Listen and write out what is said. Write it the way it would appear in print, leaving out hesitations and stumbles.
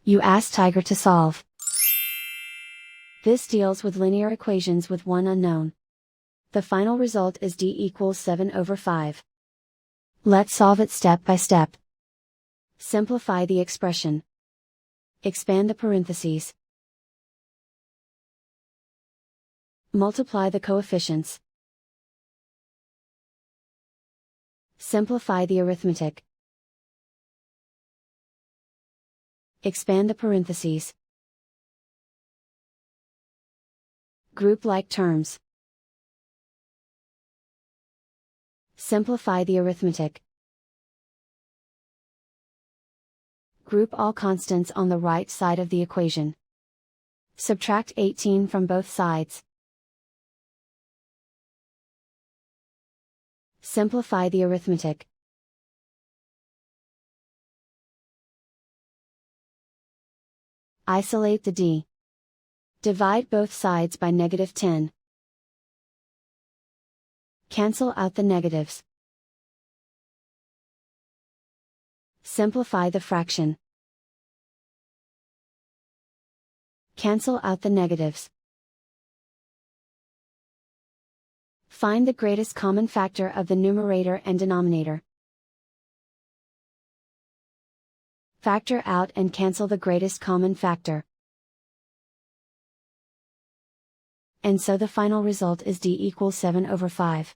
You ask Tiger to solve. This deals with linear equations with one unknown. The final result is d equals 7/5. Let's solve it step by step. Simplify the expression. Expand the parentheses. Multiply the coefficients. Simplify the arithmetic. Expand the parentheses. Group like terms. Simplify the arithmetic. Group all constants on the right side of the equation. Subtract 18 from both sides. Simplify the arithmetic. Isolate the d. Divide both sides by -10. Cancel out the negatives. Simplify the fraction. Cancel out the negatives. Find the greatest common factor of the numerator and denominator. Factor out and cancel the greatest common factor. And so the final result is d equals 7/5.